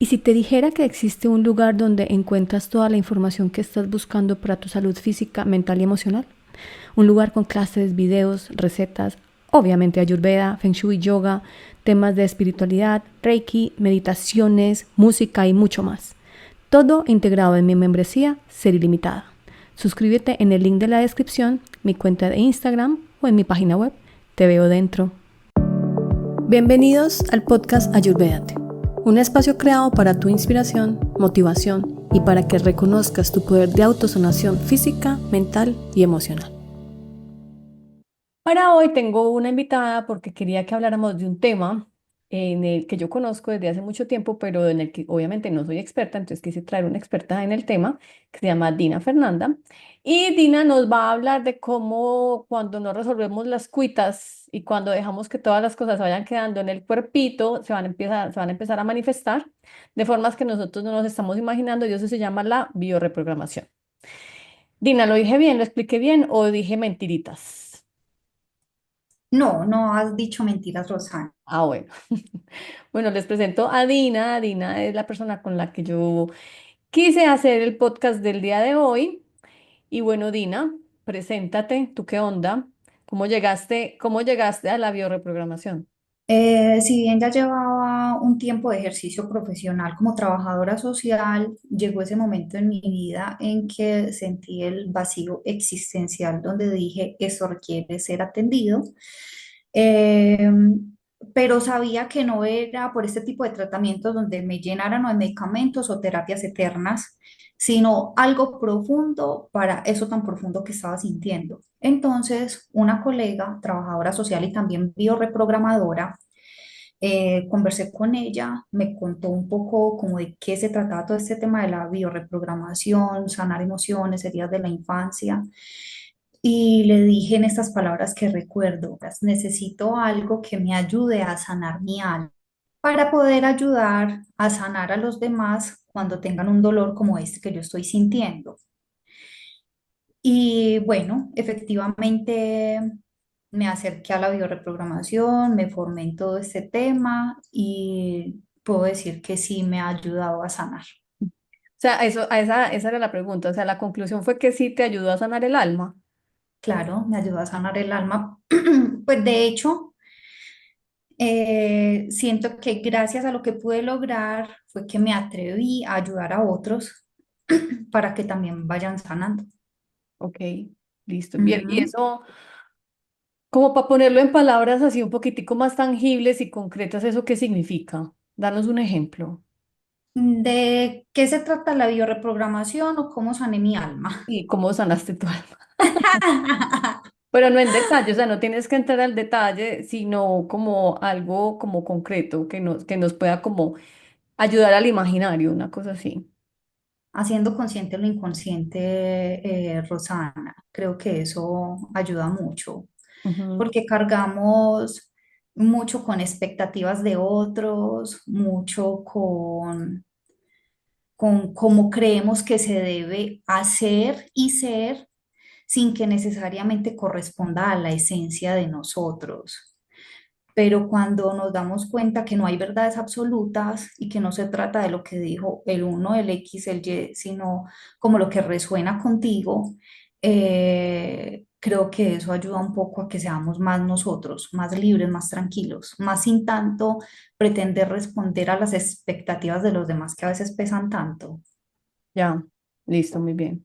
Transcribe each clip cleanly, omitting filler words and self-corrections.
¿Y si te dijera que existe un lugar donde encuentras toda la información que estás buscando para tu salud física, mental y emocional? Un lugar con clases, videos, recetas, obviamente Ayurveda, Feng Shui, yoga, temas de espiritualidad, Reiki, meditaciones, música y mucho más. Todo integrado en mi membresía Ser Ilimitada. Suscríbete en el link de la descripción, mi cuenta de Instagram o en mi página web. Te veo dentro. Bienvenidos al podcast Ayurvédate, un espacio creado para tu inspiración, motivación y para que reconozcas tu poder de autosanación física, mental y emocional. Para hoy tengo una invitada porque quería que habláramos de un tema en el que yo conozco desde hace mucho tiempo, pero en el que obviamente no soy experta, entonces quise traer una experta en el tema que se llama Dina Fernanda. Y Dina nos va a hablar de cómo cuando no resolvemos las cuitas y cuando dejamos que todas las cosas vayan quedando en el cuerpito, se van a empezar a manifestar de formas que nosotros no nos estamos imaginando, y eso se llama la biorreprogramación. Dina, ¿lo dije bien? ¿Lo expliqué bien o dije mentiritas? No, no has dicho mentiras, Rosana. Ah, bueno. Bueno, les presento a Dina. Dina es la persona con la que yo quise hacer el podcast del día de hoy. Y bueno, Dina, preséntate. ¿Tú qué onda? ¿Cómo llegaste a la bioreprogramación? Si bien ya llevaba un tiempo de ejercicio profesional como trabajadora social, llegó ese momento en mi vida en que sentí el vacío existencial donde dije, eso requiere ser atendido. Eh, pero sabía que no era por este tipo de tratamientos donde me llenaran o de medicamentos o terapias eternas, sino algo profundo para eso tan profundo que estaba sintiendo. Entonces, una colega, trabajadora social y también bioreprogramadora, conversé con ella, me contó un poco como de qué se trataba todo este tema de la bioreprogramación, sanar emociones, heridas de la infancia. Y le dije en estas palabras que recuerdo: necesito algo que me ayude a sanar mi alma para poder ayudar a sanar a los demás cuando tengan un dolor como este que yo estoy sintiendo. Y bueno, efectivamente me acerqué a la bioreprogramación, me formé en todo este tema y puedo decir que sí me ha ayudado a sanar. O sea, esa era la pregunta. O sea, la conclusión fue que sí te ayudó a sanar el alma. Claro, me ayudó a sanar el alma. Pues de hecho, siento que gracias a lo que pude lograr fue que me atreví a ayudar a otros para que también vayan sanando. Ok, listo. Bien, y Ujú. eso, como para ponerlo en palabras así un poquitico más tangibles y concretas, ¿eso qué significa? Danos un ejemplo. ¿De qué se trata la bioreprogramación o cómo sané mi alma? ¿Y cómo sanaste tu alma? Pero no en detalle, o sea, no tienes que entrar al detalle, sino como algo como concreto que nos pueda como ayudar al imaginario, una cosa así. Haciendo consciente lo inconsciente, Rosana. Creo que eso ayuda mucho, Ujú. porque cargamos mucho con expectativas de otros, mucho con cómo creemos que se debe hacer y ser sin que necesariamente corresponda a la esencia de nosotros. Pero cuando nos damos cuenta que no hay verdades absolutas y que no se trata de lo que dijo el uno, el X, el Y, sino como lo que resuena contigo, creo que eso ayuda un poco a que seamos más nosotros, más libres, más tranquilos, más sin tanto pretender responder a las expectativas de los demás que a veces pesan tanto. Ya, listo, muy bien.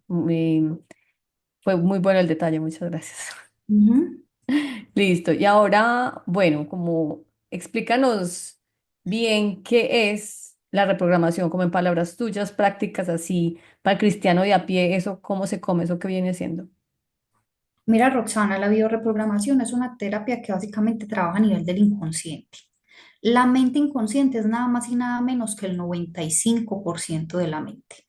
Fue muy bueno el detalle, muchas gracias. Ujú. Listo, y ahora, bueno, como explícanos bien qué es la reprogramación, como en palabras tuyas, prácticas así, para el cristiano de a pie, eso, cómo se come, eso que viene siendo. Mira, Roxana, la bioreprogramación es una terapia que básicamente trabaja a nivel del inconsciente. La mente inconsciente es nada más y nada menos que el 95% de la mente.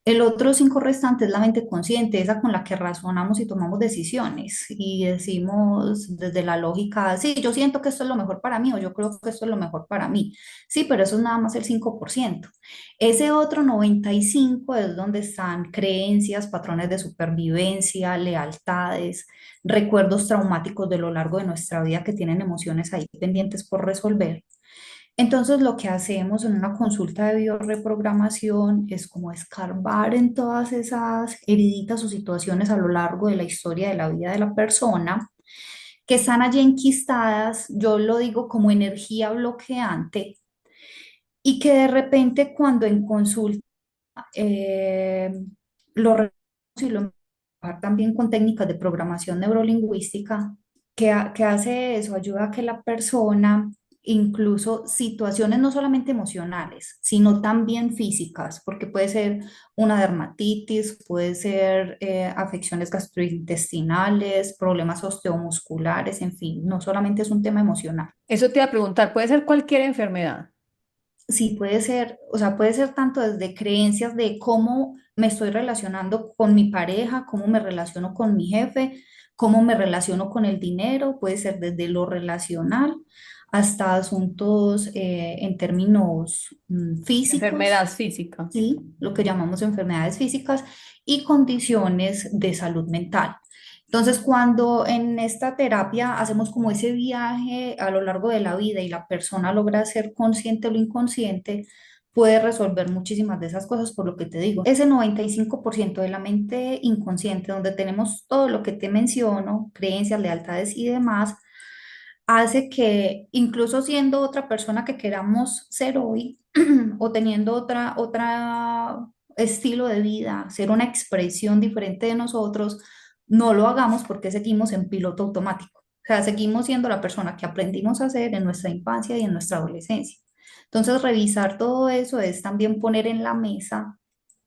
El otro 5 restante es la mente consciente, esa con la que razonamos y tomamos decisiones y decimos desde la lógica, sí, yo siento que esto es lo mejor para mí o yo creo que esto es lo mejor para mí. Sí, pero eso es nada más el 5%. Ese otro 95% es donde están creencias, patrones de supervivencia, lealtades, recuerdos traumáticos de lo largo de nuestra vida que tienen emociones ahí pendientes por resolver. Entonces, lo que hacemos en una consulta de biorreprogramación es como escarbar en todas esas heriditas o situaciones a lo largo de la historia de la vida de la persona que están allí enquistadas, yo lo digo como energía bloqueante, y que de repente cuando en consulta eh, lo re- y lo trabajar también con técnicas de programación neurolingüística, que hace eso, ayuda a que la persona, incluso situaciones no solamente emocionales, sino también físicas, porque puede ser una dermatitis, puede ser afecciones gastrointestinales, problemas osteomusculares, en fin, no solamente es un tema emocional. Eso te iba a preguntar, puede ser cualquier enfermedad. Sí, puede ser, o sea, puede ser tanto desde creencias de cómo me estoy relacionando con mi pareja, cómo me relaciono con mi jefe, cómo me relaciono con el dinero, puede ser desde lo relacional hasta asuntos en términos físicos, Enfermedad física. ¿sí? Lo que llamamos enfermedades físicas y condiciones de salud mental. Entonces, cuando en esta terapia hacemos como ese viaje a lo largo de la vida y la persona logra ser consciente o lo inconsciente, puede resolver muchísimas de esas cosas, por lo que te digo. Ese 95% de la mente inconsciente, donde tenemos todo lo que te menciono, creencias, lealtades y demás, hace que incluso siendo otra persona que queramos ser hoy o teniendo otra estilo de vida, ser una expresión diferente de nosotros, no lo hagamos porque seguimos en piloto automático. O sea, seguimos siendo la persona que aprendimos a ser en nuestra infancia y en nuestra adolescencia. Entonces, revisar todo eso es también poner en la mesa,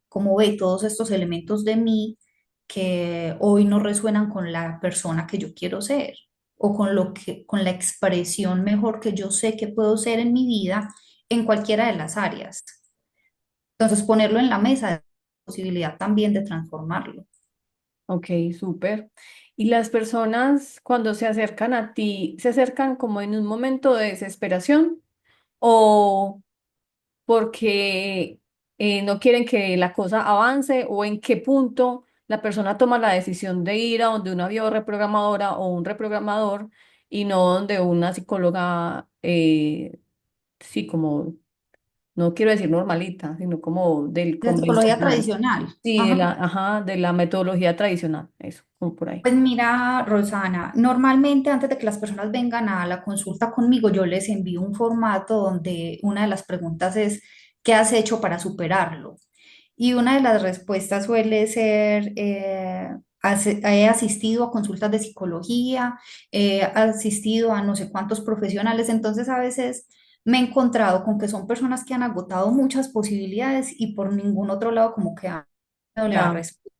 como ve, todos estos elementos de mí que hoy no resuenan con la persona que yo quiero ser o con con la expresión mejor que yo sé que puedo ser en mi vida en cualquiera de las áreas. Entonces, ponerlo en la mesa es posibilidad también de transformarlo. Ok, súper. Y las personas cuando se acercan a ti, ¿se acercan como en un momento de desesperación o porque no quieren que la cosa avance o en qué punto la persona toma la decisión de ir a donde una bioreprogramadora o un reprogramador y no donde una psicóloga, sí, como, no quiero decir normalita, sino como del La psicología convencional, tradicional. sí, Ajá. ajá, de la metodología tradicional, eso, como por ahí. Pues mira, Rosana, normalmente antes de que las personas vengan a la consulta conmigo, yo les envío un formato donde una de las preguntas es, ¿qué has hecho para superarlo? Y una de las respuestas suele ser, he asistido a consultas de psicología, he asistido a no sé cuántos profesionales, entonces a veces me he encontrado con que son personas que han agotado muchas posibilidades y por ningún otro lado como que han dado la Ya. respuesta.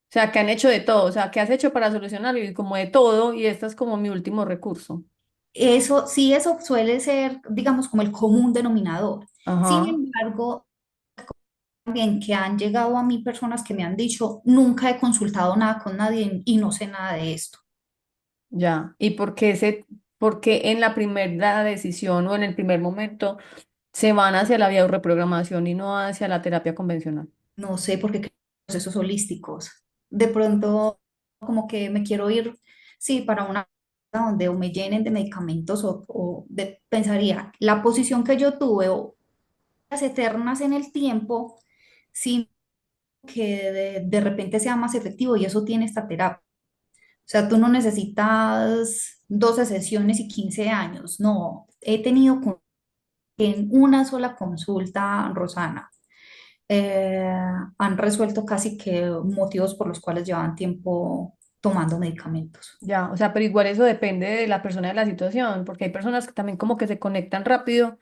O sea, que han hecho de todo, o sea, que has hecho para solucionarlo y como de todo, y esta es como mi último recurso. Eso sí, eso suele ser, digamos, como el común denominador. Sin Ajá, embargo, también que han llegado a mí personas que me han dicho, nunca he consultado nada con nadie y no sé nada de esto. ya. ¿Y por qué en la primera decisión o en el primer momento se van hacia la vía de reprogramación y no hacia la terapia convencional? No sé por qué creo procesos holísticos. De pronto, como que me quiero ir, sí, para una donde o me llenen de medicamentos pensaría, la posición que yo tuve o las eternas en el tiempo, sí que de repente sea más efectivo y eso tiene esta terapia. O sea, tú no necesitas 12 sesiones y 15 años. No, he tenido en una sola consulta, Rosana, eh, han resuelto casi que motivos por los cuales llevaban tiempo tomando medicamentos. Ya, o sea, pero igual eso depende de la persona y de la situación, porque hay personas que también como que se conectan rápido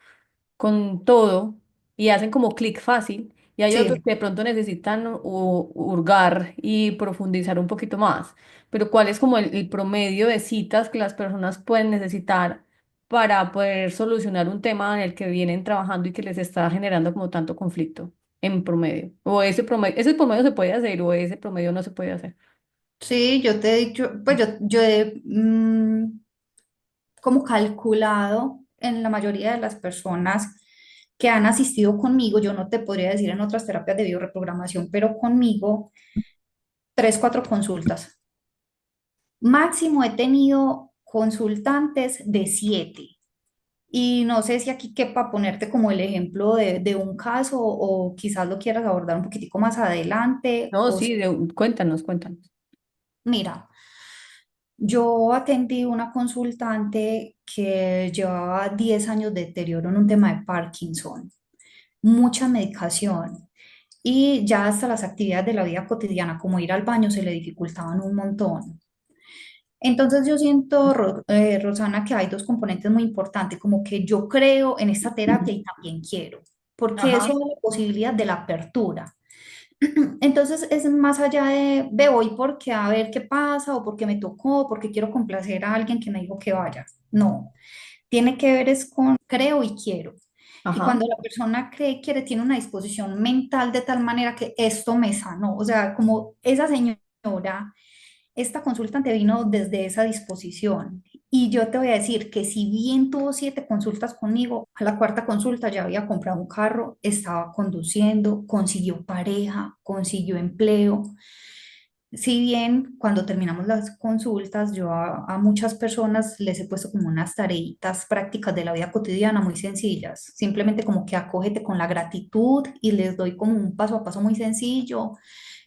con todo y hacen como clic fácil, y hay otros Sí, que de pronto necesitan hurgar y profundizar un poquito más. Pero ¿cuál es como el promedio de citas que las personas pueden necesitar para poder solucionar un tema en el que vienen trabajando y que les está generando como tanto conflicto en promedio? O ese promedio se puede hacer o ese promedio no se puede hacer. sí, yo te he dicho, pues yo he como calculado en la mayoría de las personas que han asistido conmigo, yo no te podría decir en otras terapias de bioreprogramación, pero conmigo, 3, 4 consultas. Máximo he tenido consultantes de 7. Y no sé si aquí quepa ponerte como el ejemplo de un caso o quizás lo quieras abordar un poquitico más adelante. No, O sí, cuéntanos, cuéntanos. mira, yo atendí una consultante que llevaba 10 años de deterioro en un tema de Parkinson, mucha medicación y ya hasta las actividades de la vida cotidiana, como ir al baño, se le dificultaban un montón. Entonces yo siento, Rosana, que hay dos componentes muy importantes, como que yo creo en esta terapia y también quiero, porque eso Ajá, es la posibilidad de la apertura. Entonces es más allá de voy porque a ver qué pasa o porque me tocó, porque quiero complacer a alguien que me dijo que vaya. No, tiene que ver es con creo y quiero. Y ajá. cuando la persona cree y quiere, tiene una disposición mental de tal manera que esto me sanó. O sea, como esa señora, esta consultante vino desde esa disposición. Y yo te voy a decir que si bien tuvo 7 consultas conmigo, a la cuarta consulta ya había comprado un carro, estaba conduciendo, consiguió pareja, consiguió empleo. Si bien cuando terminamos las consultas, yo a muchas personas les he puesto como unas tareitas prácticas de la vida cotidiana muy sencillas, simplemente como que acógete con la gratitud y les doy como un paso a paso muy sencillo.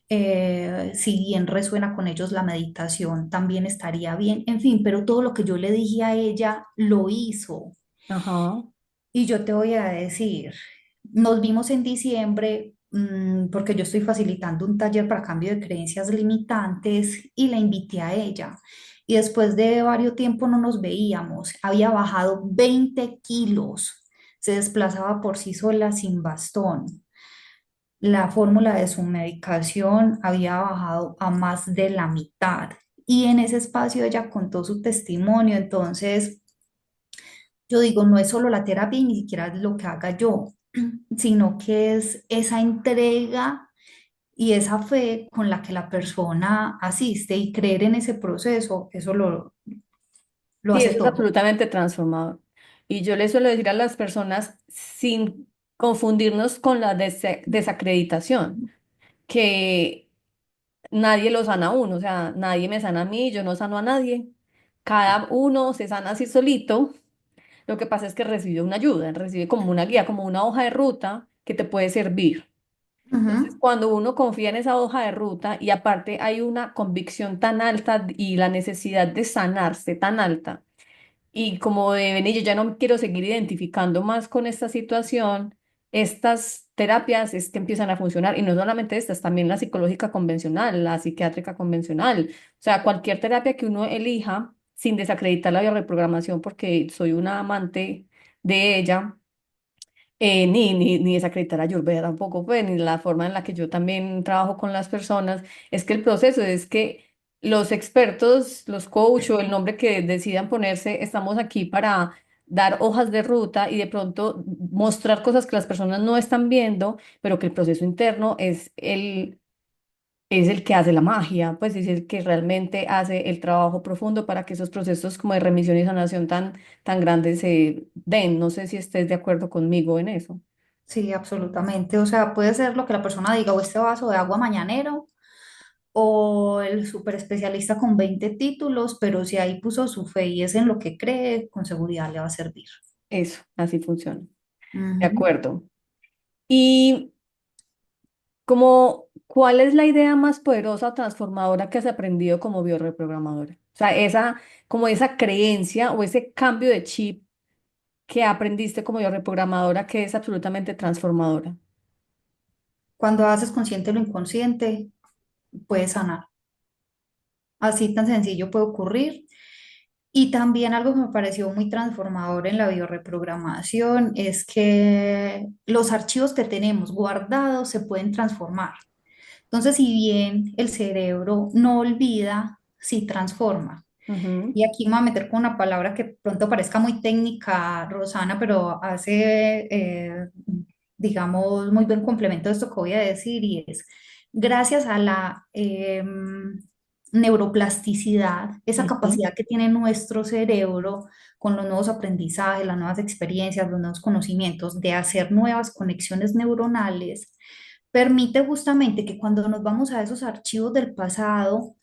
Si bien resuena con ellos la meditación, también estaría bien, en fin, pero todo lo que yo le dije a ella lo hizo. Ajá. Y yo te voy a decir, nos vimos en diciembre porque yo estoy facilitando un taller para cambio de creencias limitantes y la invité a ella. Y después de varios tiempo no nos veíamos, había bajado 20 kilos, se desplazaba por sí sola sin bastón. La fórmula de su medicación había bajado a más de la mitad. Y en ese espacio ella contó su testimonio, entonces yo digo, no es solo la terapia y ni siquiera es lo que haga yo, sino que es esa entrega y esa fe con la que la persona asiste y creer en ese proceso, eso lo Sí, hace eso es todo. absolutamente transformador. Y yo le suelo decir a las personas, sin confundirnos con la desacreditación, que nadie lo sana a uno, o sea, nadie me sana a mí, yo no sano a nadie. Cada uno se sana así solito. Lo que pasa es que recibe una ayuda, recibe como una guía, como una hoja de ruta que te puede servir. Entonces, Ujú, cuando uno confía en esa hoja de ruta y aparte hay una convicción tan alta y la necesidad de sanarse tan alta, y como de venir, yo ya no me quiero seguir identificando más con esta situación, estas terapias es que empiezan a funcionar, y no solamente estas, también la psicológica convencional, la psiquiátrica convencional, o sea, cualquier terapia que uno elija sin desacreditar la bioreprogramación, porque soy una amante de ella, ni desacreditar a Ayurveda tampoco, pues, ni la forma en la que yo también trabajo con las personas, es que el proceso es que los expertos, los coach o el nombre que decidan ponerse, estamos aquí para dar hojas de ruta y de pronto mostrar cosas que las personas no están viendo, pero que el proceso interno es el que hace la magia, pues es el que realmente hace el trabajo profundo para que esos procesos como de remisión y sanación tan grandes se den. No sé si estés de acuerdo conmigo en eso. sí, absolutamente. O sea, puede ser lo que la persona diga, o este vaso de agua mañanero, o el super especialista con 20 títulos, pero si ahí puso su fe y es en lo que cree, con seguridad le va a servir. Eso, así funciona. De Ujú. acuerdo. Y como, ¿cuál es la idea más poderosa o transformadora que has aprendido como bioreprogramadora? O sea, como esa creencia o ese cambio de chip que aprendiste como bioreprogramadora que es absolutamente transformadora. Cuando haces consciente lo inconsciente, puedes sanar. Así tan sencillo puede ocurrir. Y también algo que me pareció muy transformador en la bioreprogramación es que los archivos que tenemos guardados se pueden transformar. Entonces, si bien el cerebro no olvida, sí transforma. Ujú. Y aquí me voy a meter con una palabra que pronto parezca muy técnica, Rosana, pero hace, digamos, muy buen complemento a esto que voy a decir, y es gracias a la neuroplasticidad, esa Ujú. capacidad que tiene nuestro cerebro con los nuevos aprendizajes, las nuevas experiencias, los nuevos conocimientos, de hacer nuevas conexiones neuronales, permite justamente que cuando nos vamos a esos archivos del pasado,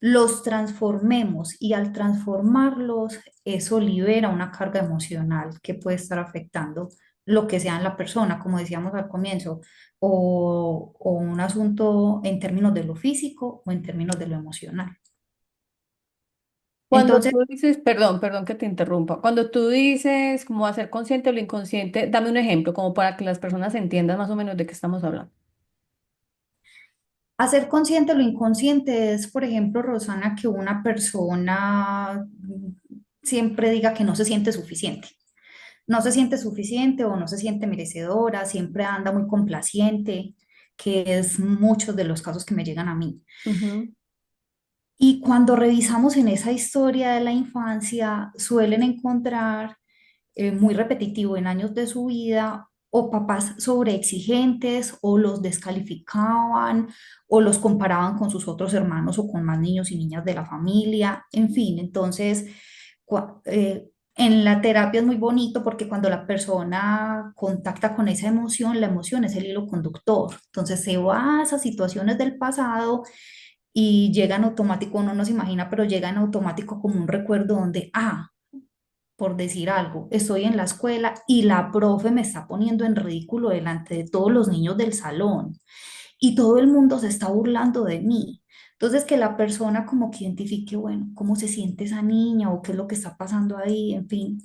los transformemos y al transformarlos, eso libera una carga emocional que puede estar afectando lo que sea en la persona, como decíamos al comienzo, o un asunto en términos de lo físico o en términos de lo emocional. Cuando Entonces, tú dices, perdón que te interrumpa, cuando tú dices como hacer consciente o lo inconsciente, dame un ejemplo como para que las personas entiendan más o menos de qué estamos hablando. hacer consciente lo inconsciente es, por ejemplo, Rosana, que una persona siempre diga que no se siente suficiente. No se siente suficiente o no se siente merecedora, siempre anda muy complaciente, que es muchos de los casos que me llegan a mí. Ujú. Y cuando revisamos en esa historia de la infancia, suelen encontrar muy repetitivo en años de su vida o papás sobreexigentes o los descalificaban o los comparaban con sus otros hermanos o con más niños y niñas de la familia, en fin, entonces en la terapia es muy bonito porque cuando la persona contacta con esa emoción, la emoción es el hilo conductor, entonces se va a esas situaciones del pasado y llega en automático, uno no se imagina, pero llega en automático como un recuerdo donde, por decir algo, estoy en la escuela y la profe me está poniendo en ridículo delante de todos los niños del salón y todo el mundo se está burlando de mí. Entonces, que la persona como que identifique, bueno, cómo se siente esa niña o qué es lo que está pasando ahí, en fin,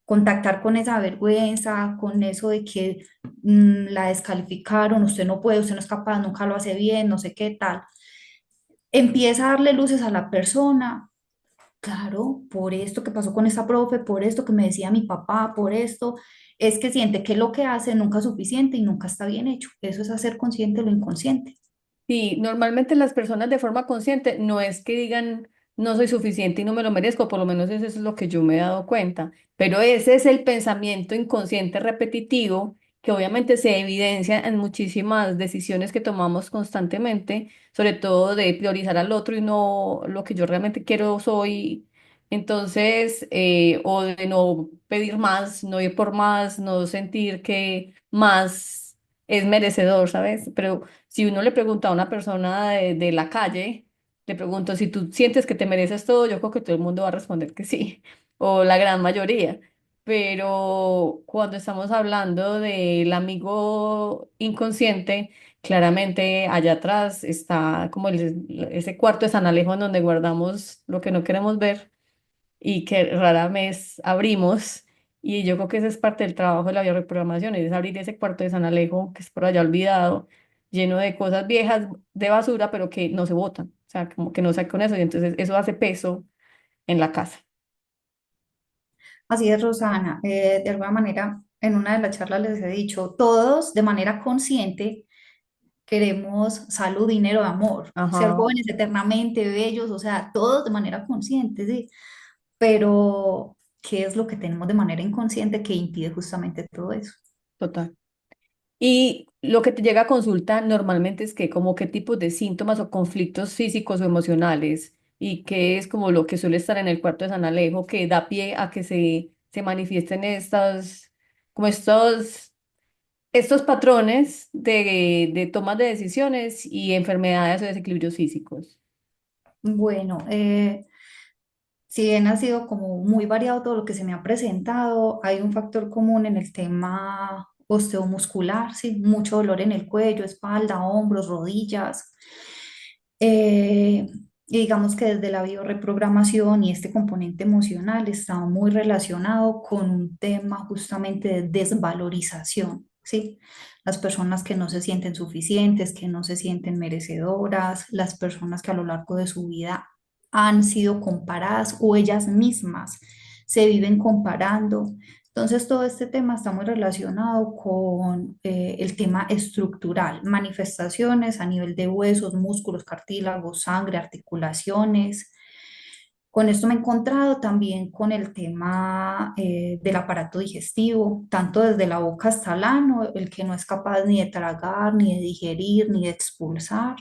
contactar con esa vergüenza, con eso de que la descalificaron, usted no puede, usted no es capaz, nunca lo hace bien, no sé qué tal. Empieza a darle luces a la persona. Claro, por esto que pasó con esa profe, por esto que me decía mi papá, por esto, es que siente que lo que hace nunca es suficiente y nunca está bien hecho. Eso es hacer consciente lo inconsciente. Sí, normalmente las personas de forma consciente no es que digan no soy suficiente y no me lo merezco, por lo menos eso es lo que yo me he dado cuenta, pero ese es el pensamiento inconsciente repetitivo que obviamente se evidencia en muchísimas decisiones que tomamos constantemente, sobre todo de priorizar al otro y no lo que yo realmente quiero soy, entonces, o de no pedir más, no ir por más, no sentir que más es merecedor, ¿sabes? Pero si uno le pregunta a una persona de la calle, le pregunto si tú sientes que te mereces todo, yo creo que todo el mundo va a responder que sí, o la gran mayoría. Pero cuando estamos hablando del amigo inconsciente, claramente allá atrás está como ese cuarto de San Alejo en donde guardamos lo que no queremos ver y que rara vez abrimos. Y yo creo que esa es parte del trabajo de la bioreprogramación, es abrir ese cuarto de San Alejo que es por allá olvidado, lleno de cosas viejas, de basura, pero que no se botan, o sea, como que no se con eso, y entonces eso hace peso en la casa. Así es, Rosana. De alguna manera, en una de las charlas les he dicho, todos de manera consciente queremos salud, dinero, amor, ser Ajá, jóvenes eternamente, bellos, o sea, todos de manera consciente, sí. Pero, ¿qué es lo que tenemos de manera inconsciente que impide justamente todo eso? total. Y lo que te llega a consulta normalmente es que como qué tipos de síntomas o conflictos físicos o emocionales y qué es como lo que suele estar en el cuarto de San Alejo que da pie a que se manifiesten estas, como estos patrones de tomas de decisiones y enfermedades o desequilibrios físicos. Bueno, si bien ha sido como muy variado todo lo que se me ha presentado, hay un factor común en el tema osteomuscular, sí, mucho dolor en el cuello, espalda, hombros, rodillas. Y digamos que desde la biorreprogramación y este componente emocional está muy relacionado con un tema justamente de desvalorización, ¿sí? Las personas que no se sienten suficientes, que no se sienten merecedoras, las personas que a lo largo de su vida han sido comparadas o ellas mismas se viven comparando. Entonces, todo este tema está muy relacionado con el tema estructural, manifestaciones a nivel de huesos, músculos, cartílagos, sangre, articulaciones. Con esto me he encontrado también con el tema del aparato digestivo, tanto desde la boca hasta el ano, el que no es capaz ni de tragar, ni de digerir, ni de expulsar.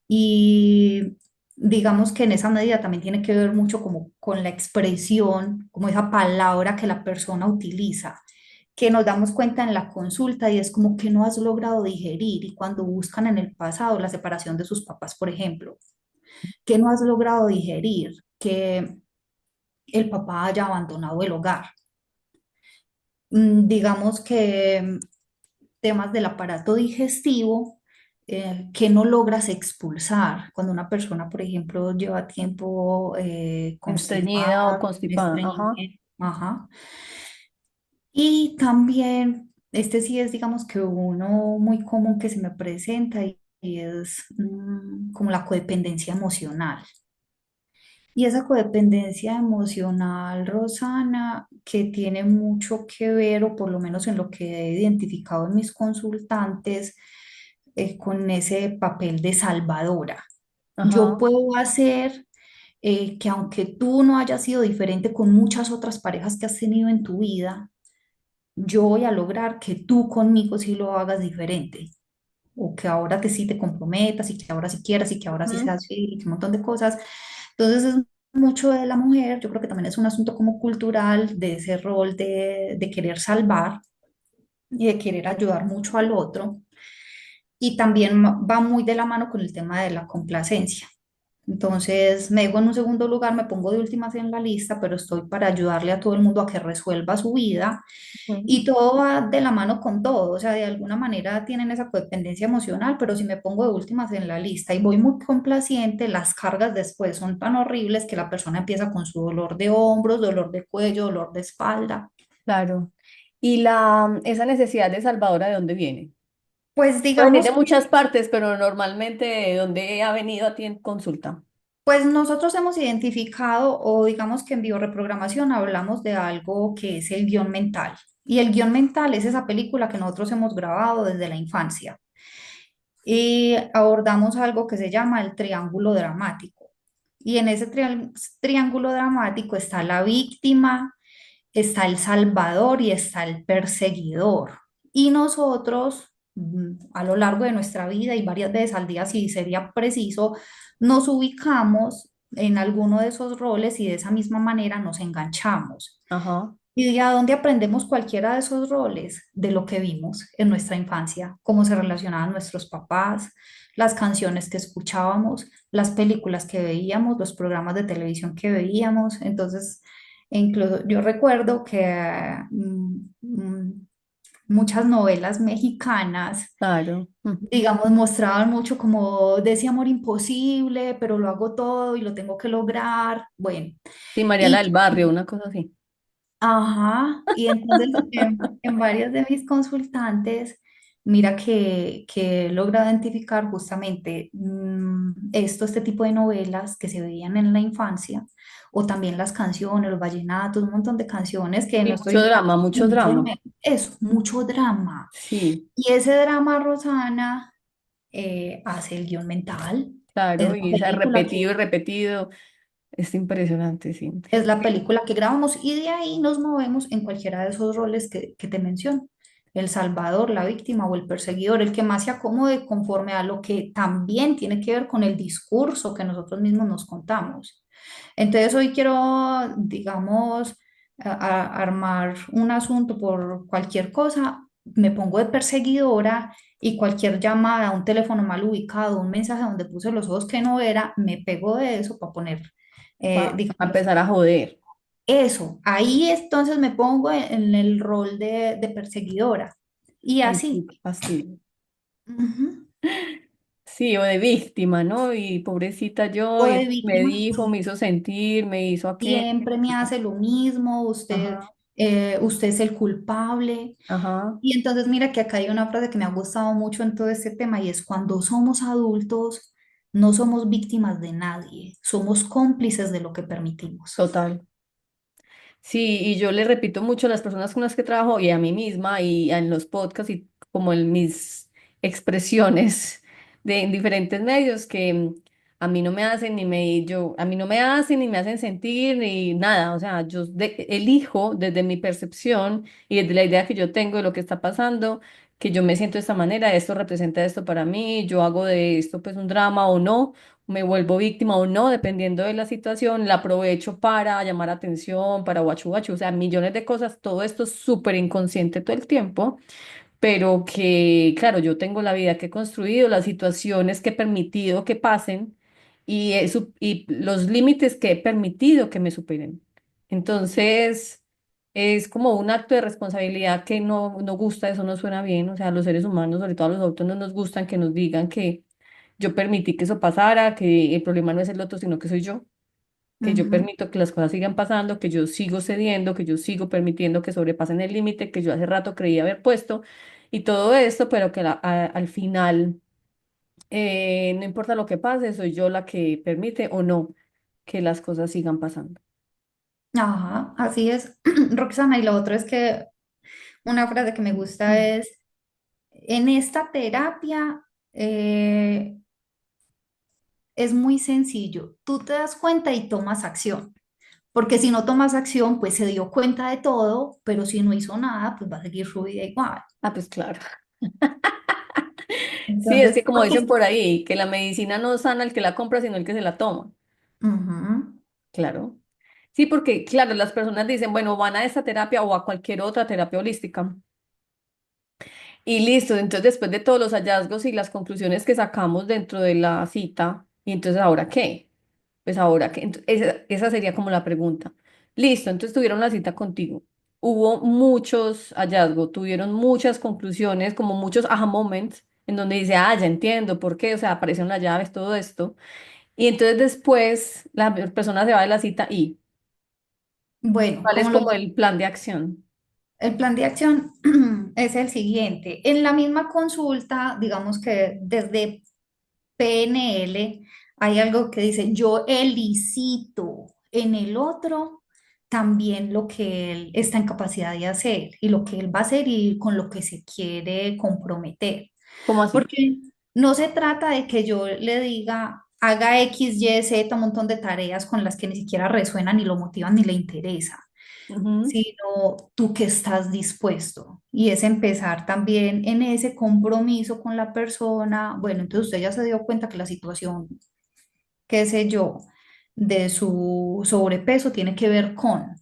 Y digamos que en esa medida también tiene que ver mucho como con la expresión, como esa palabra que la persona utiliza, que nos damos cuenta en la consulta y es como que no has logrado digerir y cuando buscan en el pasado la separación de sus papás, por ejemplo. que no has logrado digerir, que el papá haya abandonado el hogar. Digamos que temas del aparato digestivo que no logras expulsar. Cuando una persona, por ejemplo, lleva tiempo Estreñida o constipada, constipada. Ajá. estreñimiento, ajá. Y también, este sí es, digamos que uno muy común que se me presenta y es como la codependencia emocional. Y esa codependencia emocional, Rosana, que tiene mucho que ver, o por lo menos en lo que he identificado en mis consultantes, con ese papel de salvadora. Yo Ajá. puedo hacer que aunque tú no hayas sido diferente con muchas otras parejas que has tenido en tu vida, yo voy a lograr que tú conmigo sí lo hagas diferente. O que ahora que sí te comprometas y que ahora sí quieras y que ahora sí Ujú. seas fiel y que un montón de cosas. Entonces es mucho de la mujer, yo creo que también es un asunto como cultural de ese rol de querer salvar y de querer ayudar mucho al otro. Y también va muy de la mano con el tema de la complacencia. Entonces me dejo en un segundo lugar, me pongo de últimas en la lista, pero estoy para ayudarle a todo el mundo a que resuelva su vida Ujú. y todo va de la mano con todo, o sea, de alguna manera tienen esa codependencia emocional, pero si me pongo de últimas en la lista y voy muy complaciente, las cargas después son tan horribles que la persona empieza con su dolor de hombros, dolor de cuello, dolor de espalda. Claro. ¿Y esa necesidad de salvadora de dónde viene? Pues Puede venir de digamos muchas partes, pero normalmente de dónde ha venido a ti en consulta. Pues nosotros hemos identificado, o digamos que en bioreprogramación hablamos de algo que es el guión mental. Y el guión mental es esa película que nosotros hemos grabado desde la infancia. Y abordamos algo que se llama el triángulo dramático. Y en ese triángulo dramático está la víctima, está el salvador y está el perseguidor. Y nosotros, a lo largo de nuestra vida y varias veces al día, si sería preciso, nos ubicamos en alguno de esos roles y de esa misma manera nos enganchamos. Ajá. ¿Y de a dónde aprendemos cualquiera de esos roles? De lo que vimos en nuestra infancia, cómo se relacionaban nuestros papás, las canciones que escuchábamos, las películas que veíamos, los programas de televisión que veíamos. Entonces, incluso yo recuerdo que muchas novelas mexicanas, Claro. digamos, mostraban mucho como de ese amor imposible, pero lo hago todo y lo tengo que lograr. Bueno, Sí, Mariala y del Barrio, una cosa así. ajá, y entonces en varios de mis consultantes, mira que he logrado identificar justamente este tipo de novelas que se veían en la infancia, o también las canciones, los vallenatos, un montón de canciones que no Y estoy mucho diciendo drama, que mucho mucho drama. dinero, eso, mucho drama. Sí, Y ese drama, Rosana, hace el guión mental. Es claro, la y esa película repetido y que repetido. Es impresionante, sí. es la película que grabamos y de ahí nos movemos en cualquiera de esos roles que te menciono. El salvador, la víctima o el perseguidor, el que más se acomode conforme a lo que también tiene que ver con el discurso que nosotros mismos nos contamos. Entonces hoy quiero, digamos, armar un asunto por cualquier cosa, me pongo de perseguidora y cualquier llamada, un teléfono mal ubicado, un mensaje donde puse los ojos que no era, me pego de eso para poner, A digamos, empezar a joder. eso. Ahí entonces me pongo en el rol de perseguidora y Ay, así. sí, qué fastidio. Ujú. Sí, o de víctima, ¿no? Y pobrecita yo, O y de entonces me víctima. dijo, me hizo sentir, me hizo aquello. Siempre me hace lo mismo, Ajá, usted es el culpable. ajá, Y entonces mira que acá hay una frase que me ha gustado mucho en todo este tema y es cuando somos adultos, no somos víctimas de nadie, somos cómplices de lo que permitimos. total. Sí, y yo le repito mucho a las personas con las que trabajo y a mí misma y en los podcasts y como en mis expresiones en diferentes medios que a mí no me hacen a mí no me hacen ni me hacen sentir ni nada, o sea, elijo desde mi percepción y desde la idea que yo tengo de lo que está pasando, que yo me siento de esta manera, esto representa esto para mí, yo hago de esto pues un drama o no, me vuelvo víctima o no, dependiendo de la situación, la aprovecho para llamar atención, para guachu guachu, o sea, millones de cosas, todo esto es súper inconsciente todo el tiempo, pero que, claro, yo tengo la vida que he construido, las situaciones que he permitido que pasen y los límites que he permitido que me superen. Entonces, es como un acto de responsabilidad que no gusta, eso no suena bien. O sea, los seres humanos, sobre todo a los adultos, no nos gustan que nos digan que yo permití que eso pasara, que el problema no es el otro, sino que soy yo, que yo Ujú. permito que las cosas sigan pasando, que yo sigo cediendo, que yo sigo permitiendo que sobrepasen el límite que yo hace rato creía haber puesto y todo esto, pero que al final, no importa lo que pase, soy yo la que permite o no que las cosas sigan pasando. Ajá, así es, Roxana. Y lo otro es que una frase que me gusta Mm. es, en esta terapia es muy sencillo. Tú te das cuenta y tomas acción. Porque si no tomas acción, pues se dio cuenta de todo, pero si no hizo nada, pues va a seguir su vida igual. Ah, pues claro. Sí, es que Entonces, como dicen por ahí, que la medicina no sana el que la compra, sino el que se la toma. ujú. Claro. Sí, porque claro, las personas dicen, bueno, van a esta terapia o a cualquier otra terapia holística. Y listo, entonces después de todos los hallazgos y las conclusiones que sacamos dentro de la cita, ¿y entonces ahora qué? Pues ahora qué. Esa sería como la pregunta. Listo, entonces tuvieron la cita contigo. Hubo muchos hallazgos, tuvieron muchas conclusiones, como muchos aha moments, en donde dice, ah, ya entiendo por qué, o sea, aparecieron las llaves, todo esto. Y entonces después la persona se va de la cita y Bueno, ¿cuál es como lo como el plan de acción? El plan de acción es el siguiente. En la misma consulta, digamos que desde PNL hay algo que dice, yo elicito en el otro también lo que él está en capacidad de hacer y lo que él va a hacer y con lo que se quiere comprometer. ¿Cómo así? Porque no se trata de que yo le diga, haga X, Y, Z, un montón de tareas con las que ni siquiera resuenan, ni lo motivan, ni le interesa, Ujú. sino tú que estás dispuesto. Y es empezar también en ese compromiso con la persona. Bueno, entonces usted ya se dio cuenta que la situación, qué sé yo, de su sobrepeso tiene que ver con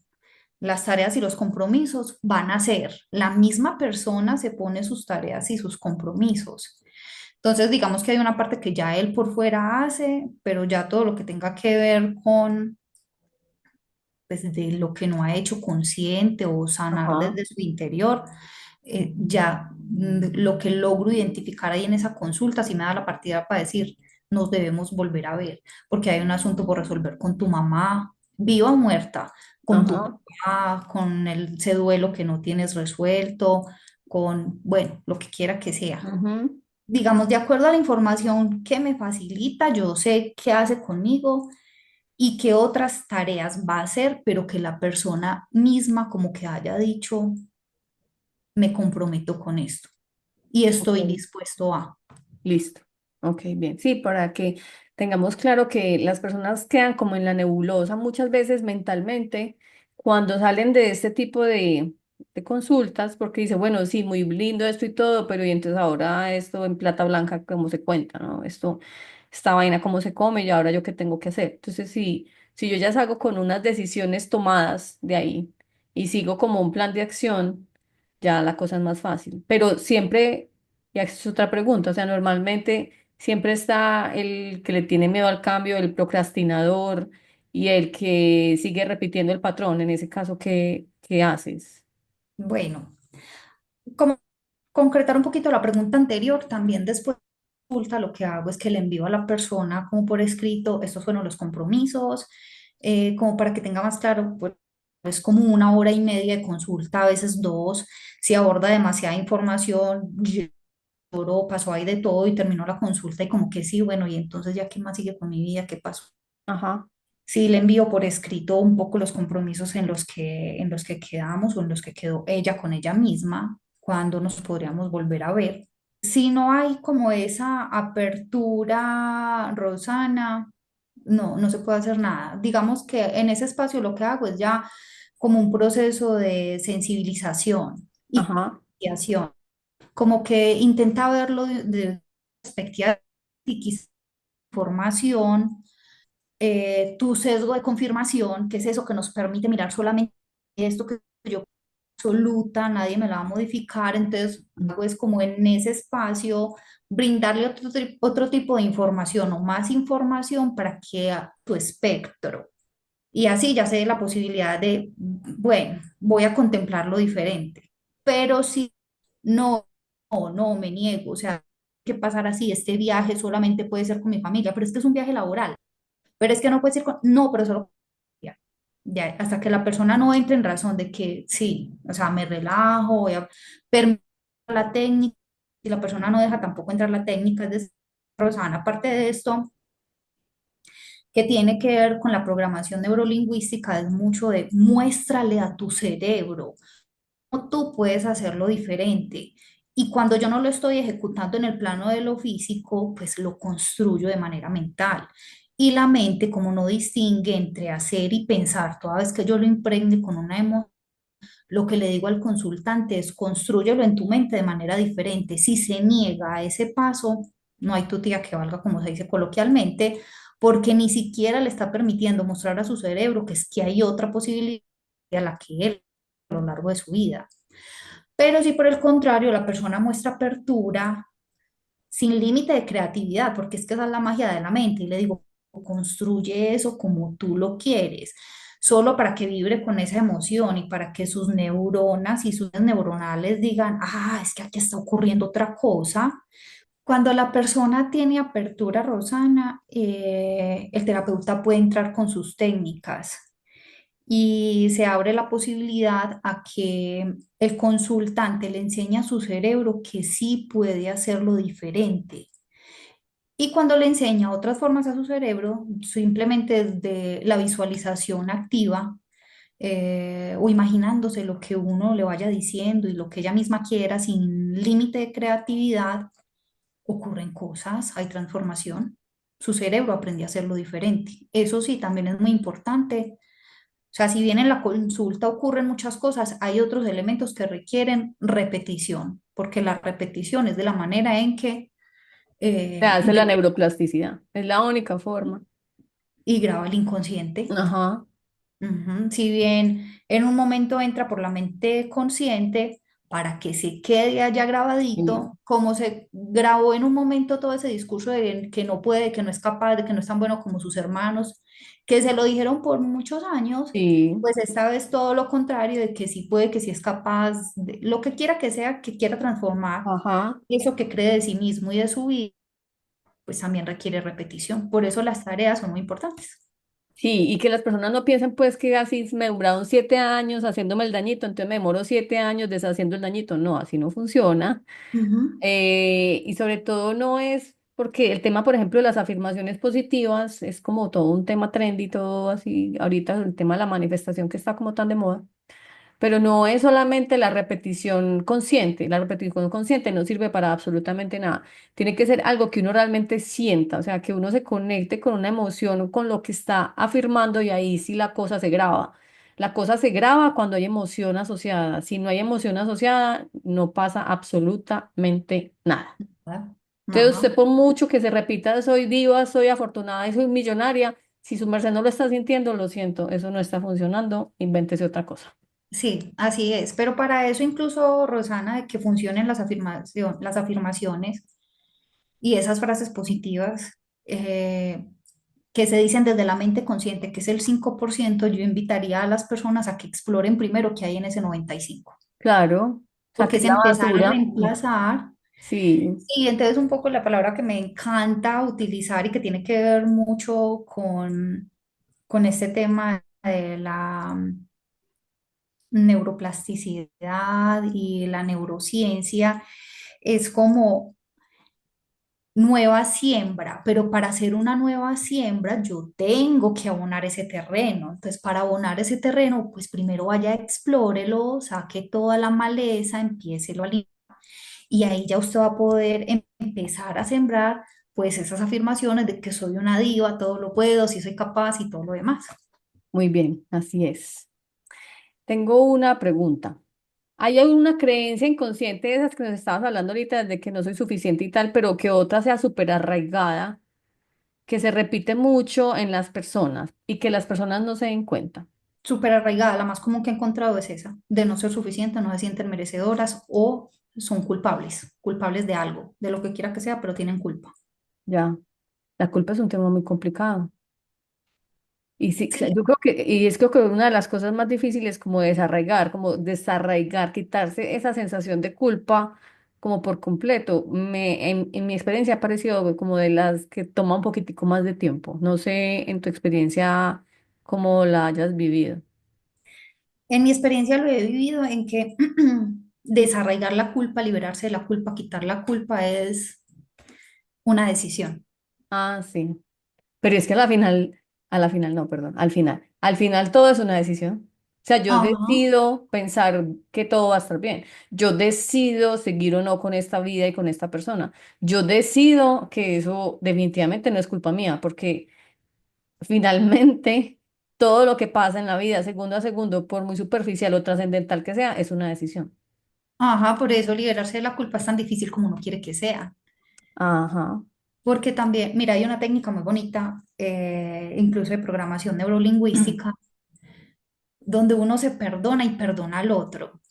las tareas y los compromisos van a ser, la misma persona se pone sus tareas y sus compromisos. Entonces, digamos que hay una parte que ya él por fuera hace, pero ya todo lo que tenga que ver con pues, de lo que no ha hecho consciente o sanar Ajá, desde su interior, ya lo que logro identificar ahí en esa consulta, si me da la partida para decir, nos debemos volver a ver, porque hay un asunto por resolver con tu mamá, viva o muerta, con tu ajá. papá, con ese duelo que no tienes resuelto, con, bueno, lo que quiera que sea. Ujú. Digamos, de acuerdo a la información que me facilita, yo sé qué hace conmigo y qué otras tareas va a hacer, pero que la persona misma como que haya dicho, me comprometo con esto y estoy Ok. dispuesto a. Listo. Ok, bien. Sí, para que tengamos claro que las personas quedan como en la nebulosa muchas veces mentalmente cuando salen de este tipo de consultas, porque dice, bueno, sí, muy lindo esto y todo, pero y entonces ahora esto en plata blanca, ¿cómo se cuenta, no? Esta vaina, ¿cómo se come? Y ahora yo qué tengo que hacer. Entonces, si yo ya salgo con unas decisiones tomadas de ahí y sigo como un plan de acción, ya la cosa es más fácil. Pero siempre y esa es otra pregunta, o sea, normalmente siempre está el que le tiene miedo al cambio, el procrastinador y el que sigue repitiendo el patrón. En ese caso, ¿qué haces? Bueno, como concretar un poquito la pregunta anterior, también después de la consulta lo que hago es que le envío a la persona como por escrito, estos fueron los compromisos, como para que tenga más claro, pues es como 1 hora y media de consulta, a veces dos, si aborda demasiada información, lloró, pasó ahí de todo y terminó la consulta y como que sí, bueno, y entonces ya qué más sigue con mi vida, qué pasó. Ajá, Sí, le envío por escrito un poco los compromisos en los que quedamos o en los que quedó ella con ella misma, cuando nos podríamos volver a ver. Si no hay como esa apertura, Rosana, no se puede hacer nada. Digamos que en ese espacio lo que hago es ya como un proceso de sensibilización y ajá, concienciación, como que intenta verlo de perspectiva y quizá información, tu sesgo de confirmación, que es eso que nos permite mirar solamente esto que yo. absoluta, nadie me la va a modificar, entonces hago es como en ese espacio brindarle otro tipo de información o más información para que a tu espectro. Y así ya sé la posibilidad de, bueno, voy a contemplarlo diferente. Pero si no, no, me niego, o sea, ¿qué pasar así? Este viaje solamente puede ser con mi familia, pero es que es un viaje laboral. Pero es que no puede ser con, no, pero solo ya, ya, hasta que la persona no entre en razón de que sí, o sea, me relajo, voy a permitir la técnica, y la persona no deja tampoco entrar la técnica, es decir, Rosana, aparte de esto, que tiene que ver con la programación neurolingüística, es mucho de muéstrale a tu cerebro cómo tú puedes hacerlo diferente. Y cuando yo no lo estoy ejecutando en el plano de lo físico, pues lo construyo de manera mental. Y la mente, como no distingue entre hacer y pensar, toda vez que yo lo impregne con una emoción, lo que le digo al consultante es construyelo en tu mente de manera diferente. Si se niega a ese paso, no hay tutía que valga, como se dice coloquialmente, porque ni siquiera le está permitiendo mostrar a su cerebro que es que hay otra posibilidad a la que él a lo largo de su vida. Pero si por el contrario la persona muestra apertura, sin límite de creatividad, porque es que esa es la magia de la mente, y le digo, construye eso como tú lo quieres, solo para que vibre con esa emoción y para que sus neuronas y sus neuronales digan, ah, es que aquí está ocurriendo otra cosa. Cuando la persona tiene apertura, Rosana, el terapeuta puede entrar con sus técnicas y se abre la posibilidad a que el consultante le enseñe a su cerebro que sí puede hacerlo diferente. Y cuando le enseña otras formas a su cerebro, simplemente desde la visualización activa o imaginándose lo que uno le vaya diciendo y lo que ella misma quiera sin límite de creatividad, ocurren cosas, hay transformación. Su cerebro aprende a hacerlo diferente. Eso sí, también es muy importante. O sea, si bien en la consulta ocurren muchas cosas, hay otros elementos que requieren repetición, porque la repetición es de la manera Se hace en la que neuroplasticidad. Es la única forma. y graba el inconsciente. Ajá. Ujú. Si bien en un momento entra por la mente consciente, para que se quede allá Sí. grabadito, como se grabó en un momento todo ese discurso de que no puede, que no es capaz, de que no es tan bueno como sus hermanos, que se lo dijeron por muchos años, Sí. pues esta vez todo lo contrario, de que sí puede, que sí es capaz, de lo que quiera que sea, que quiera transformar Ajá. eso que cree de sí mismo y de su vida, pues también requiere repetición. Por eso las tareas son muy importantes. Sí, y que las personas no piensen pues que así me demoraron 7 años haciéndome el dañito, entonces me demoro 7 años deshaciendo el dañito. No, así no funciona. Ujú. Y sobre todo no es porque el tema, por ejemplo, de las afirmaciones positivas es como todo un tema trendy, todo así, ahorita el tema de la manifestación que está como tan de moda. Pero no es solamente la repetición consciente. La repetición consciente no sirve para absolutamente nada. Tiene que ser algo que uno realmente sienta, o sea, que uno se conecte con una emoción o con lo que está afirmando y ahí sí la cosa se graba. La cosa se graba cuando hay emoción asociada. Si no hay emoción asociada, no pasa absolutamente nada. Ah, Entonces, ajá. usted por mucho que se repita, soy diva, soy afortunada y soy millonaria, si su merced no lo está sintiendo, lo siento, eso no está funcionando, invéntese otra cosa. Sí, así es. Pero para eso incluso, Rosana, de que funcionen las afirmaciones y esas frases positivas que se dicen desde la mente consciente, que es el 5%, yo invitaría a las personas a que exploren primero qué hay en ese 95%, Claro, porque saqué es la empezar a basura. reemplazar. Sí, Y entonces un poco la palabra que me encanta utilizar y que tiene que ver mucho con este tema de la neuroplasticidad y la neurociencia es como nueva siembra, pero para hacer una nueva siembra yo tengo que abonar ese terreno. Entonces, para abonar ese terreno, pues primero vaya, explórelo, saque toda la maleza, empiécelo a limpiar y ahí ya usted va a poder empezar a sembrar pues esas afirmaciones de que soy una diva, todo lo puedo, si soy capaz y todo lo demás. muy bien, así es. Tengo una pregunta. ¿Hay alguna creencia inconsciente de esas que nos estabas hablando ahorita, de que no soy suficiente y tal, pero que otra sea súper arraigada, que se repite mucho en las personas y que las personas no se den cuenta? súper arraigada. La más común que he encontrado es esa, de no ser suficiente, no se sienten merecedoras o son culpables, culpables de algo, de lo que quiera que sea, pero tienen culpa. Ya, la culpa es un tema muy complicado. Y sí, Sí, yo creo que, y es creo que una de las cosas más difíciles como desarraigar, como desarraigar, quitarse esa sensación de culpa como por completo. En mi experiencia ha parecido como de las que toma un poquitico más de tiempo. No sé en tu experiencia cómo la hayas vivido. en mi experiencia lo he vivido en que desarraigar la culpa, liberarse de la culpa, quitar la culpa es una decisión. Ah, sí. Pero es que a la final no, perdón, al final todo es una decisión. O sea, yo Ajá, decido pensar que todo va a estar bien. Yo decido seguir o no con esta vida y con esta persona. Yo decido que eso definitivamente no es culpa mía, porque finalmente todo lo que pasa en la vida, segundo a segundo, por muy superficial o trascendental que sea, es una decisión. ajá, por eso liberarse de la culpa es tan difícil como uno quiere que sea. Ajá, Porque también, mira, hay una técnica muy bonita, incluso de programación neurolingüística, donde uno se perdona y perdona al otro.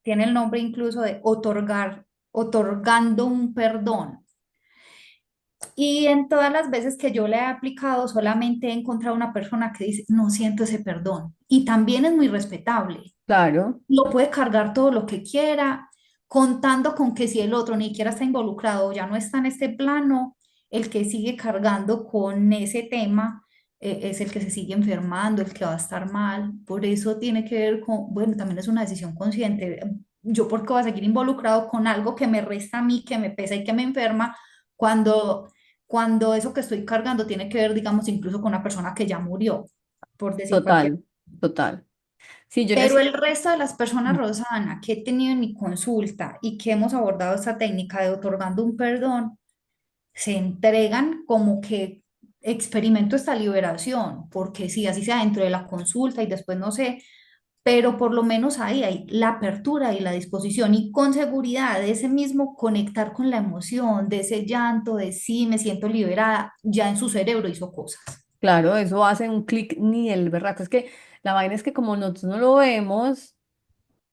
Tiene el nombre incluso de otorgando un perdón. Y en todas las veces que yo le he aplicado, solamente he encontrado una persona que dice, no siento ese perdón. Y también es muy respetable. claro, Lo puede cargar todo lo que quiera, contando con que si el otro ni siquiera está involucrado o ya no está en este plano, el que sigue cargando con ese tema es el que se sigue enfermando, el que va a estar mal. Por eso tiene que ver con, bueno, también es una decisión consciente. Yo, ¿por qué voy a seguir involucrado con algo que me resta a mí, que me pesa y que me enferma, cuando, cuando eso que estoy cargando tiene que ver, digamos, incluso con una persona que ya murió, por decir cualquier. total, total. Sí, yo Pero necesito. el resto de las personas, Rosana, que he tenido en mi consulta y que hemos abordado esta técnica de otorgando un perdón, se entregan como que experimento esta liberación, porque sí, así sea dentro de la consulta y después no sé, pero por lo menos ahí hay la apertura y la disposición y con seguridad de ese mismo conectar con la emoción, de ese llanto, de sí, me siento liberada, ya en su cerebro hizo cosas. Claro, eso hace un clic ni el berraco. Es que la vaina es que como nosotros no lo vemos,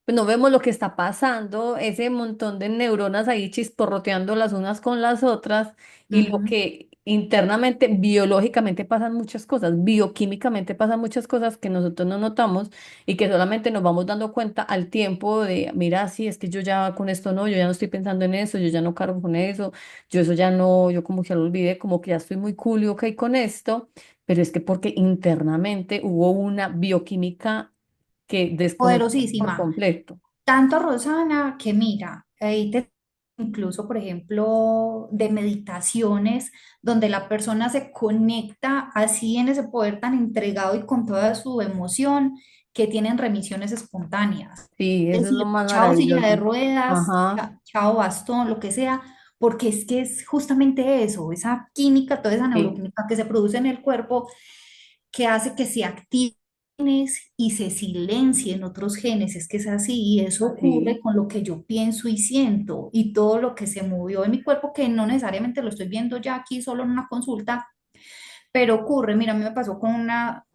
pues no vemos lo que está pasando, ese montón de neuronas ahí chisporroteando las unas con las otras y lo Ujú. que internamente, biológicamente pasan muchas cosas, bioquímicamente pasan muchas cosas que nosotros no notamos y que solamente nos vamos dando cuenta al tiempo de, mira, sí, es que yo ya con esto no, yo ya no estoy pensando en eso, yo ya no cargo con eso, yo eso ya no, yo como que ya lo olvidé, como que ya estoy muy cool y ok con esto, pero es que porque internamente hubo una bioquímica que desconocemos por Poderosísima. completo. Tanto Rosana que mira, ahí te incluso, por ejemplo, de meditaciones donde la persona se conecta así en ese poder tan entregado y con toda su emoción que tienen remisiones espontáneas. Sí, Es eso es lo decir, más chao silla de maravilloso. ruedas, Ajá, chao bastón, lo que sea, porque es que es justamente eso, esa química, toda esa sí, neuroquímica que se produce en el cuerpo que hace que se active y se silencien otros genes, es que es así, y eso ocurre sí, con lo que yo pienso y siento y todo lo que se movió en mi cuerpo, que no necesariamente lo estoy viendo ya aquí solo en una consulta, pero ocurre, mira, a mí me pasó con una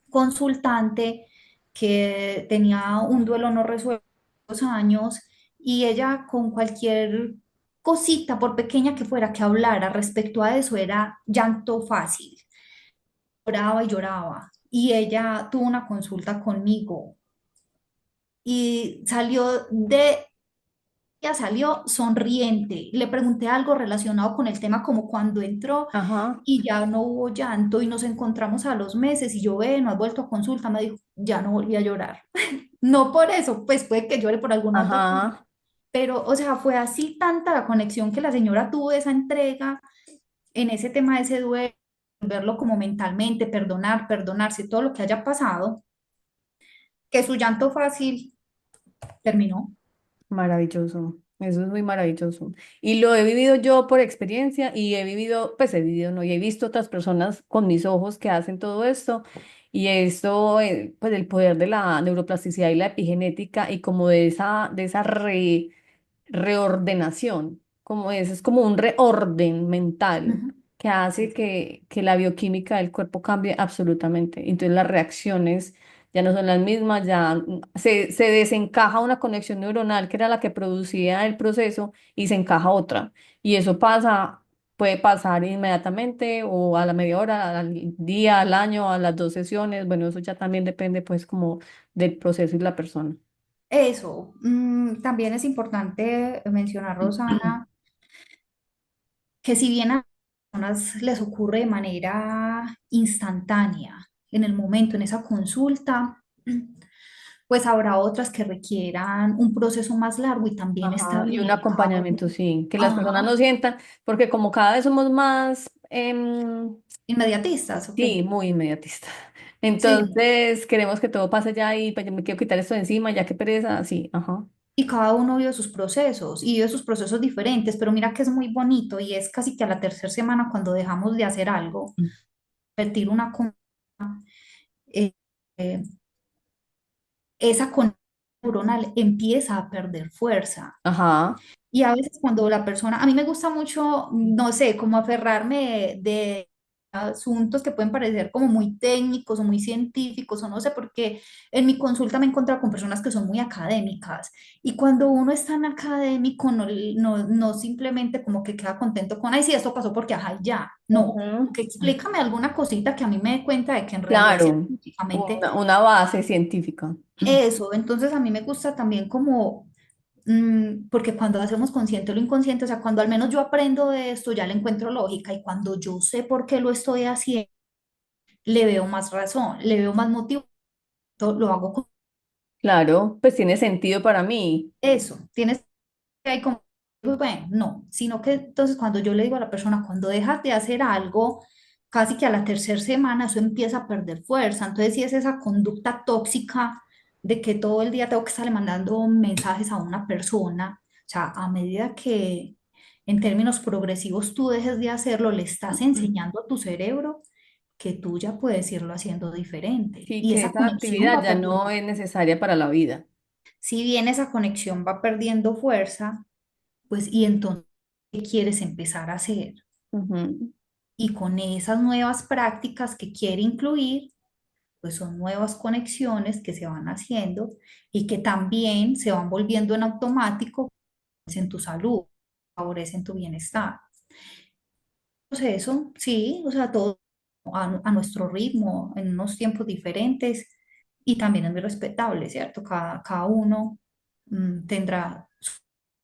consultante que tenía un duelo no resuelto hace 2 años y ella con cualquier cosita, por pequeña que fuera, que hablara respecto a eso, era llanto fácil, lloraba y lloraba. Y ella tuvo una consulta conmigo y ella salió sonriente. Le pregunté algo relacionado con el tema como cuando entró ajá, y ya no hubo llanto y nos encontramos a los meses y yo, ve, no has vuelto a consulta, me dijo, ya no volví a llorar. No por eso, pues puede que llore por alguna otra cosa, ajá. pero o sea, fue así tanta la conexión que la señora tuvo de esa entrega en ese tema de ese duelo, verlo como mentalmente, perdonar, perdonarse, todo lo que haya pasado, que su llanto fácil terminó. Maravilloso. Eso es muy maravilloso. Y lo he vivido yo por experiencia y he vivido, pues he vivido, no, y he visto otras personas con mis ojos que hacen todo esto. Y esto, pues el poder de la neuroplasticidad y la epigenética y como de esa reordenación, como es como un reorden mental Ujú. que hace que la bioquímica del cuerpo cambie absolutamente. Entonces las reacciones ya no son las mismas, ya se desencaja una conexión neuronal que era la que producía el proceso y se encaja otra. Y eso pasa, puede pasar inmediatamente o a la media hora, al día, al año, a las 2 sesiones. Bueno, eso ya también depende pues como del proceso y la persona. Eso, también es importante mencionar, Rosana, que si bien a personas les ocurre de manera instantánea, en el momento, en esa consulta, pues habrá otras que requieran un proceso más largo y también está Ajá, y un bien. Cada uno. acompañamiento, sí, que las personas Ajá, no sientan, porque como cada vez somos más, inmediatistas, ¿ok? sí, muy inmediatistas. Sí, Entonces queremos que todo pase ya y pues yo me quiero quitar esto de encima, ya que pereza, sí, ajá. y cada uno vive sus procesos y vive sus procesos diferentes, pero mira que es muy bonito y es casi que a la tercera semana cuando dejamos de hacer algo, repetir una cosa, eh, eh, esa conexión neuronal empieza a perder fuerza. Ajá. Y a veces cuando la persona, a mí me gusta mucho, no sé, como aferrarme de asuntos que pueden parecer como muy técnicos o muy científicos o no sé, porque en mi consulta me he encontrado con personas que son muy académicas y cuando uno es tan académico no simplemente como que queda contento con, ay, sí, esto pasó porque, ajá, y ya, no, Ujú. que explícame alguna cosita que a mí me dé cuenta de que en realidad Claro, científicamente una base científica. eso, entonces a mí me gusta también como porque cuando hacemos consciente lo inconsciente, o sea, cuando al menos yo aprendo de esto, ya le encuentro lógica y cuando yo sé por qué lo estoy haciendo, le veo más razón, le veo más motivo, lo hago con Claro, pues tiene sentido para mí. eso. Tienes que hay como, pues, bueno, no, sino que entonces cuando yo le digo a la persona, cuando dejas de hacer algo, casi que a la tercera semana eso empieza a perder fuerza. Entonces, si es esa conducta tóxica de que todo el día tengo que estarle mandando mensajes a una persona, o sea, a medida que en términos progresivos tú dejes de hacerlo, le estás enseñando a tu cerebro que tú ya puedes irlo haciendo diferente. Sí, Y que esa esa conexión actividad va ya perdiendo. no es necesaria para la vida. Si bien esa conexión va perdiendo fuerza, pues, y entonces, ¿qué quieres empezar a hacer? Ujú. Y con esas nuevas prácticas que quiere incluir, pues son nuevas conexiones que se van haciendo y que también se van volviendo en automático en tu salud, favorecen tu bienestar. Entonces, eso, sí, o sea, todo a nuestro ritmo, en unos tiempos diferentes y también es muy respetable, ¿cierto? Cada uno tendrá,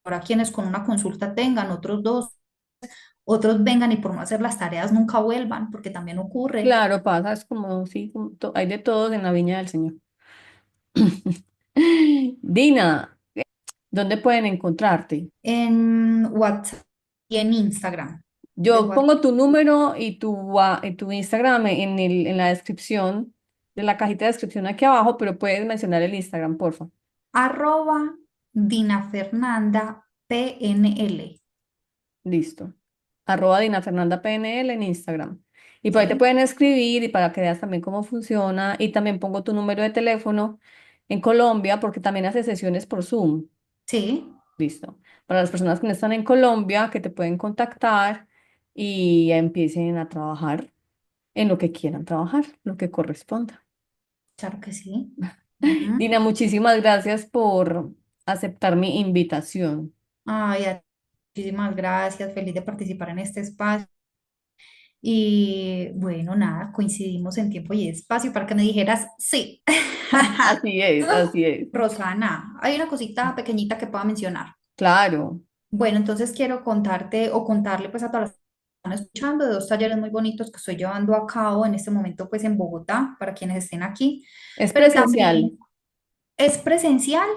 habrá quienes con una consulta tengan, otros dos. Otros vengan y por no hacer las tareas nunca vuelvan, porque también ocurre. Claro, pasa, es como, sí, hay de todos en la viña del Señor. Dina, ¿dónde pueden encontrarte? En WhatsApp y en Instagram. De Yo WhatsApp, pongo tu número y tu Instagram en la descripción, de la cajita de descripción aquí abajo, pero puedes mencionar el Instagram, porfa. arroba Dina Fernanda PNL. Listo. @Dina Fernanda PNL en Instagram. Y por ahí te Sí, pueden escribir y para que veas también cómo funciona. Y también pongo tu número de teléfono en Colombia porque también hace sesiones por Zoom. sí, Listo. Para las personas que no están en Colombia, que te pueden contactar y empiecen a trabajar en lo que quieran trabajar, lo que corresponda. claro que sí. Ujú. Dina, muchísimas gracias por aceptar mi invitación. Ay, muchísimas gracias. Feliz de participar en este espacio. Y bueno, nada, coincidimos en tiempo y espacio para que me dijeras sí. Así es, así es. Rosana, hay una cosita pequeñita que pueda mencionar. Claro. Bueno, entonces quiero contarte o contarle pues a todas las que están escuchando de dos talleres muy bonitos que estoy llevando a cabo en este momento pues en Bogotá para quienes estén aquí, Es pero presencial. también es presencial.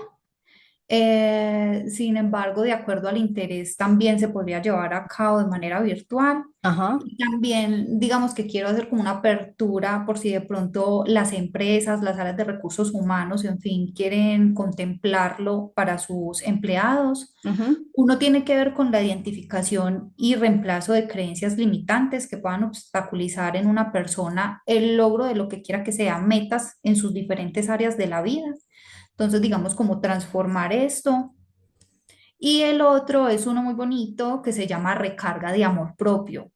Sin embargo, de acuerdo al interés, también se podría llevar a cabo de manera virtual. Ajá. Y también, digamos que quiero hacer como una apertura por si de pronto las empresas, las áreas de recursos humanos, en fin, quieren contemplarlo para sus empleados. Ujú. Uno tiene que ver con la identificación y reemplazo de creencias limitantes que puedan obstaculizar en una persona el logro de lo que quiera que sea, metas en sus diferentes áreas de la vida. Entonces, digamos, como transformar esto. Y el otro es uno muy bonito que se llama recarga de amor propio.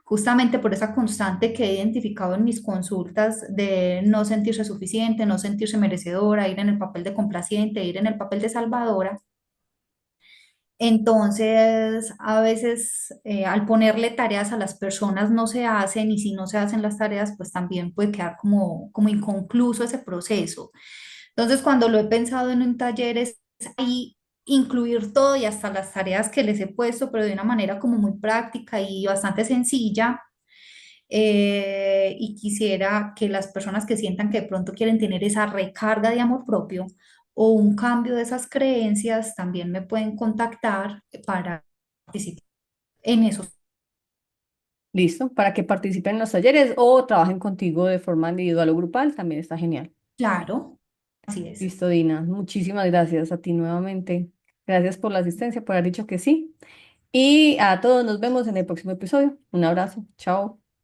justamente por esa constante que he identificado en mis consultas de no sentirse suficiente, no sentirse merecedora, ir en el papel de complaciente, ir en el papel de salvadora. Entonces, a veces al ponerle tareas a las personas no se hacen y si no se hacen las tareas, pues también puede quedar como inconcluso ese proceso. Entonces, cuando lo he pensado en un taller es ahí incluir todo y hasta las tareas que les he puesto, pero de una manera como muy práctica y bastante sencilla. Y quisiera que las personas que sientan que de pronto quieren tener esa recarga de amor propio o un cambio de esas creencias, también me pueden contactar para participar en eso. Listo, para que participen en los talleres o trabajen contigo de forma individual o grupal, también está genial. Claro, así es. Listo, Dina. Muchísimas gracias a ti nuevamente. Gracias por la asistencia, por haber dicho que sí. Y a todos nos vemos en el próximo episodio. Un abrazo. Chao.